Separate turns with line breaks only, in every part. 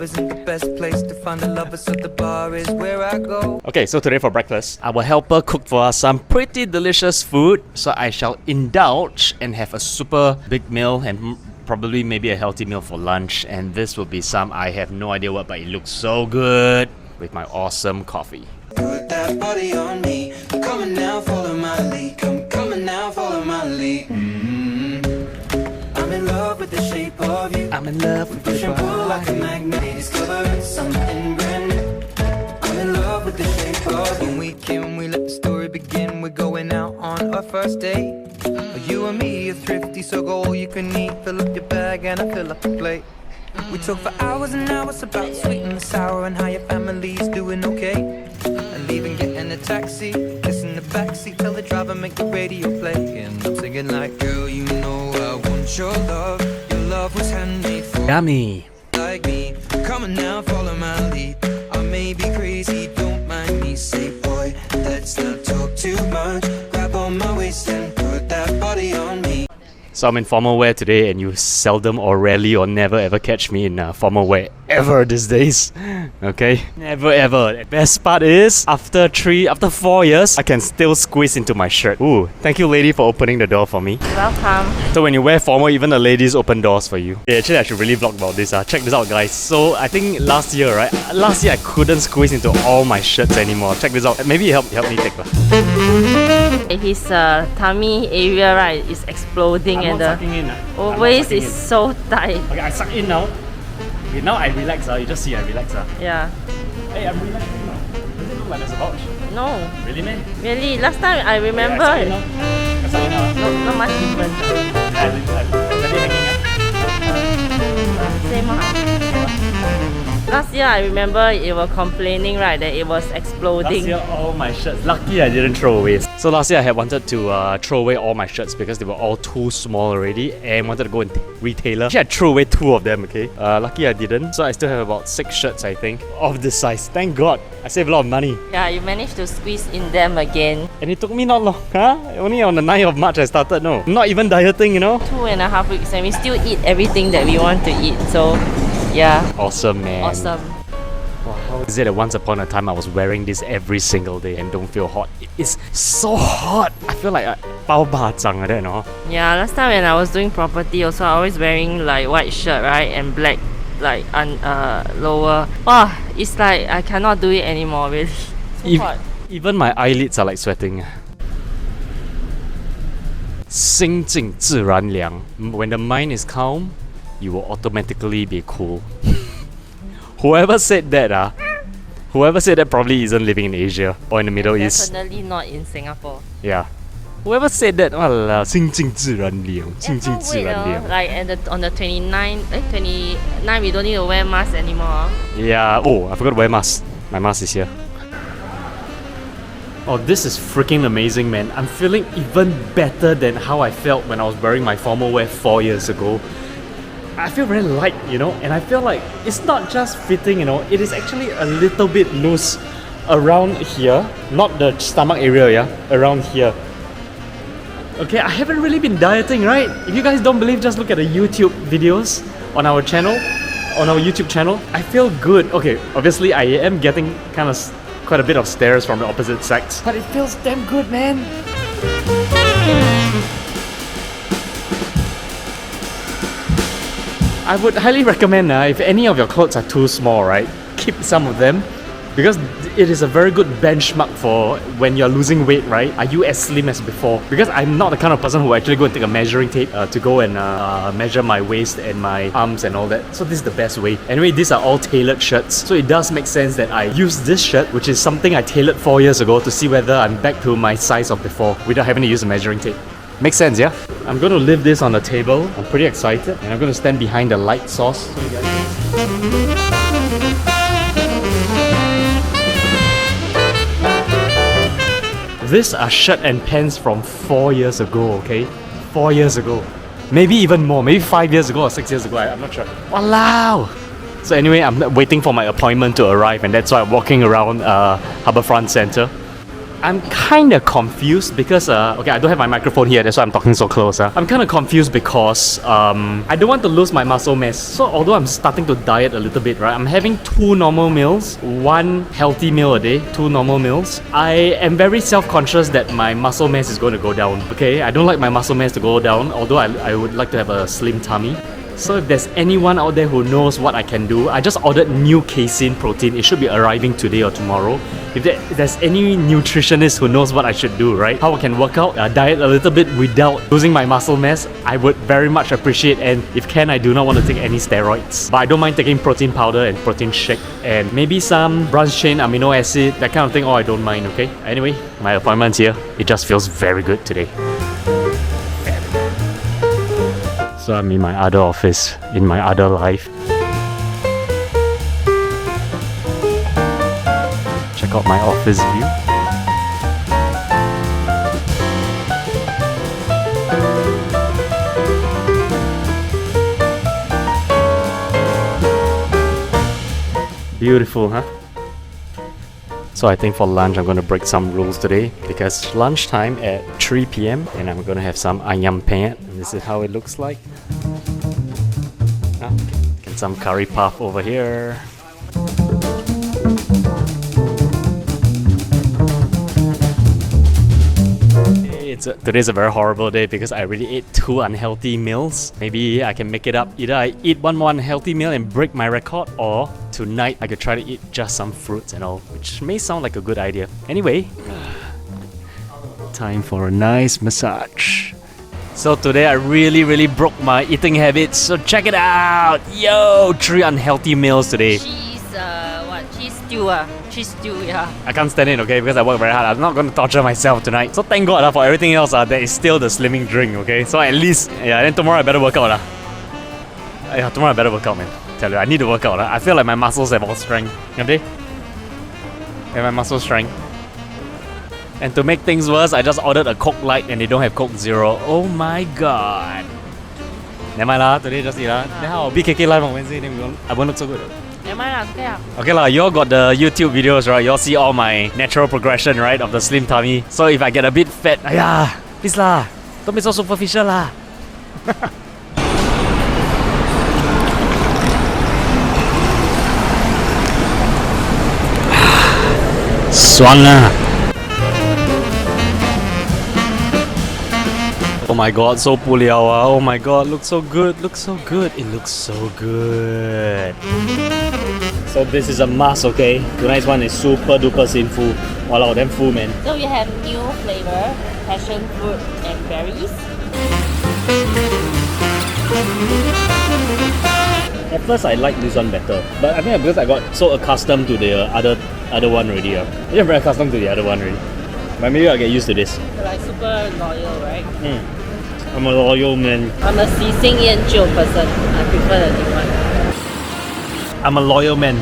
isn't the best place to find the lovers, so the bar is where I go.
Okay, so today for breakfast, our helper cooked for us some pretty delicious food. So I shall indulge and have a super big meal and probably maybe a healthy meal for lunch. And this will be some, I have no idea what, but it looks so good with my awesome coffee.
Put that body on me. Come on now, follow my lead. Come on now, follow my lead. I'm in love with the shape of you.
I'm in love with
Push and pull like a magnet. Discover something brand new. I'm in love with the shape of you. When we let the story begin. We're going out on our first date. You and me are thrifty, so go all you can eat. Fill up your bag and I fill up the plate. We talk for hours and hours about the sweet and the sour and how your family's doing okay. And leaving, getting a taxi, kissing the backseat, tell the driver make the radio play. And I'm singing like, girl, you know I want your love. Your love was handmade for
Yummy.
like me. Come on now, follow my lead. I may be crazy, don't mind me. Say, boy, let's not talk too much. Grab on my waist and put that body on me.
So I'm in formal wear today, and you seldom or rarely or never ever catch me in formal wear ever these days. Okay? Never ever. The best part is, after 4 years, I can still squeeze into my shirt. Ooh, thank you lady for opening the door for me.
Welcome.
So when you wear formal, even the ladies open doors for you. Yeah, actually I should really vlog about this. Check this out guys. So I think last year, right? Last year I couldn't squeeze into all my shirts anymore. Check this out. Maybe help me take that.
His tummy area, right, is exploding and the waist is so tight.
Okay, I suck in now. Okay, now I relax. You just see I relax.
Yeah.
Hey, I'm relaxing now. Does it look like there's a bulge?
No.
Really, man?
Really, last time I remember.
I suck in now.
Not much difference.
I'm hanging.
Same. Last year I remember you were complaining, right, that it was exploding.
Last year all my shirts. Lucky I didn't throw away. So last year I had wanted to throw away all my shirts because they were all too small already and wanted to go and retailer. Actually I threw away 2 of them, okay? Lucky I didn't. So I still have about 6 shirts I think of this size. Thank God. I saved a lot of money.
Yeah, you managed to squeeze in them again.
And it took me not long, huh? Only on the 9th of March I started, no. Not even dieting, you know?
2.5 weeks and we still eat everything that we want to eat, so yeah.
Awesome, man.
Awesome.
Wow, how is it that once upon a time I was wearing this every single day and don't feel hot? It is so hot! I feel like bao ba zhang like that, no?
Yeah, last time when I was doing property also, I was wearing like white shirt, right, and black like lower. Wow, it's like I cannot do it anymore, really. So hot.
Even my eyelids are like sweating. 心静自然凉. When the mind is calm, you will automatically be cool. Whoever said that, probably isn't living in Asia or in the Middle East.
Definitely not in Singapore.
Yeah. Whoever said that, 心静自然凉, 静静自然凉.
Like on the 29 we don't need to wear masks anymore.
Yeah. Oh, I forgot to wear mask. My mask is here. Oh, this is freaking amazing, man. I'm feeling even better than how I felt when I was wearing my formal wear 4 years ago. I feel very light, you know, and I feel like it's not just fitting, you know, it is actually a little bit loose around here, not the stomach area, yeah, around here. Okay, I haven't really been dieting, right? If you guys don't believe, just look at the YouTube videos on our channel, on our YouTube channel. I feel good. Okay, obviously I am getting kind of quite a bit of stares from the opposite sex, but it feels damn good, man. I would highly recommend if any of your clothes are too small, right, keep some of them because it is a very good benchmark for when you're losing weight, right? Are you as slim as before? Because I'm not the kind of person who actually go and take a measuring tape to go and measure my waist and my arms and all that. So this is the best way. Anyway, these are all tailored shirts. So it does make sense that I use this shirt, which is something I tailored 4 years ago, to see whether I'm back to my size of before without having to use a measuring tape. Makes sense, yeah? I'm going to leave this on the table. I'm pretty excited. And I'm going to stand behind the light sauce. So you guys... These are shirt and pants from 4 years ago, okay? 4 years ago. Maybe even more. Maybe 5 years ago or 6 years ago. I'm not sure. Walao! So anyway, I'm waiting for my appointment to arrive, and that's why I'm walking around Harbourfront Centre. I'm kind of confused because, okay, I don't have my microphone here, that's why I'm talking so close. I'm kind of confused because I don't want to lose my muscle mass. So although I'm starting to diet a little bit, right, I'm having 2 normal meals, 1 healthy meal a day, 2 normal meals. I am very self-conscious that my muscle mass is going to go down, okay? I don't like my muscle mass to go down, although I would like to have a slim tummy. So if there's anyone out there who knows what I can do, I just ordered new casein protein. It should be arriving today or tomorrow. If there's any nutritionist who knows what I should do, right? How I can work out, diet a little bit without losing my muscle mass, I would very much appreciate. And if can, I do not want to take any steroids. But I don't mind taking protein powder and protein shake and maybe some branched chain amino acid, that kind of thing. Oh, I don't mind, okay? Anyway, my appointment's here. It just feels very good today. So I'm in my other office, in my other life. Check out my office view. Beautiful, huh? So I think for lunch I'm going to break some rules today because lunchtime at 3 p.m. and I'm going to have some ayam penyet. This is how it looks like. Get some curry puff over here. Today's a very horrible day because I already ate 2 unhealthy meals. Maybe I can make it up. Either I eat one more unhealthy meal and break my record, or tonight I could try to eat just some fruits and all, which may sound like a good idea. Anyway, time for a nice massage. So today I really broke my eating habits, so check it out! Yo! 3 unhealthy meals today.
Cheese stew, yeah.
I can't stand it, okay, because I work very hard. I'm not going to torture myself tonight. So thank God for everything else, there is still the slimming drink, okay? So at least, yeah, then tomorrow I better work out. Yeah, tomorrow I better work out, man. Tell you, I need to work out. I feel like my muscles have all strength. Have they? Have my muscle strength. And to make things worse, I just ordered a Coke Light and they don't have Coke Zero. Oh my God. Never mind lah, today just eat lah. Then how? BKK live on Wednesday, then I won't look so good.
Never mind, okay lah.
Okay lah, you all got the YouTube videos, right? You all see all my natural progression, right? Of the slim tummy. So if I get a bit fat, please lah, don't be so superficial lah. 爽啊! Oh my God, so 不了啊! Oh my God, looks so good, looks so good. It looks so good. So this is a must, okay? Tonight's one is super duper sinful. Wow, damn full, man.
So we have new flavor, passion fruit and berries.
At first I like this one better, but I think because I got so accustomed to the other one already. I'm very accustomed to the other one already. But maybe I'll get used to this.
You're like super loyal, right?
I'm a loyal man.
I'm a 喜新厌旧 person. I prefer the new one.
I'm a loyal man.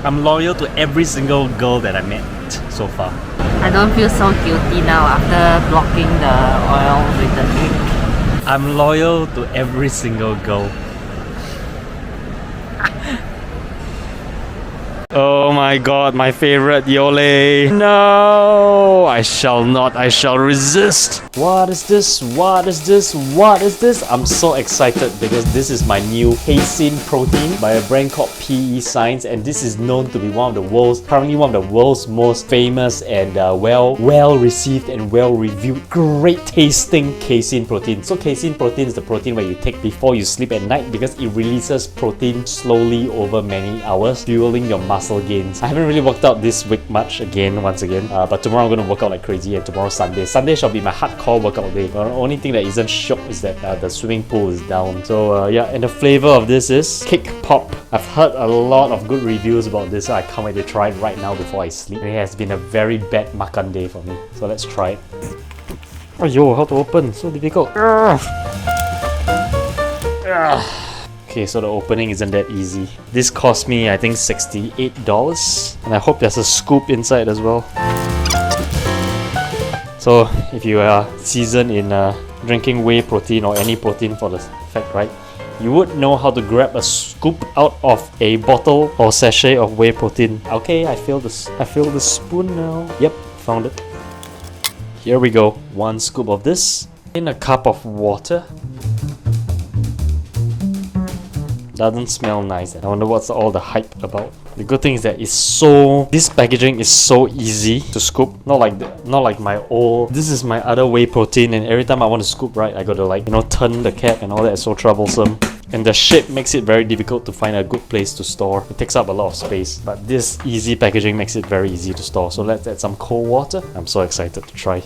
I'm loyal to every single girl that I met so far.
I don't feel so guilty now after blocking the oil with the drink.
I'm loyal to every single girl. Oh my God, my favorite Yole. No, I shall not. I shall resist. What is this? What is this? What is this? I'm so excited because this is my new casein protein by a brand called PE Science, and this is known to be currently one of the world's most famous and well received and well reviewed, great tasting casein protein. So casein protein is the protein where you take before you sleep at night because it releases protein slowly over many hours, fueling your muscle gains. I haven't really worked out this week much once again, but tomorrow I'm going to work out like crazy, and tomorrow Sunday shall be my hardcore workout day. The only thing that isn't shook is that the swimming pool is down. So yeah, and the flavor of this is Kick Pop. I've heard a lot of good reviews about this, so I can't wait to try it right now before I sleep. And it has been a very bad makan day for me, so let's try it. Oh yo, how to open? So difficult. Okay, so the opening isn't that easy. This cost me, I think, $68, and I hope there's a scoop inside as well. So if you are seasoned in drinking whey protein or any protein for the fact, right, you would know how to grab a scoop out of a bottle or sachet of whey protein. Okay, I feel the spoon now. Yep, found it. Here we go. 1 scoop of this in a cup of water. Doesn't smell nice. I wonder what's all the hype about. The good thing is that this packaging is so easy to scoop. Not like my old. This is my other whey protein, and every time I want to scoop, right, I gotta like, turn the cap and all that. It's so troublesome. And the shape makes it very difficult to find a good place to store. It takes up a lot of space. But this easy packaging makes it very easy to store. So let's add some cold water. I'm so excited to try.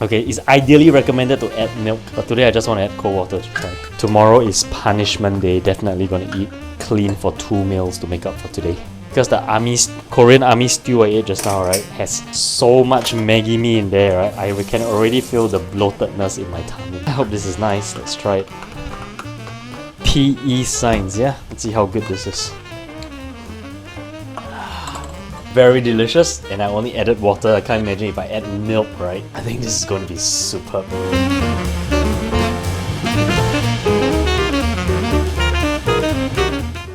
Okay, it's ideally recommended to add milk, but today I just want to add cold water to try. Tomorrow is punishment day. Definitely gonna eat clean for 2 meals to make up for today. Because the Korean army stew I ate just now, right, has so much Maggi mee in there, right? I can already feel the bloatedness in my tummy. I hope this is nice. Let's try it. PE signs, yeah? Let's see how good this is. Very delicious, and I only added water. I can't imagine if I add milk, right? I think this is going to be superb.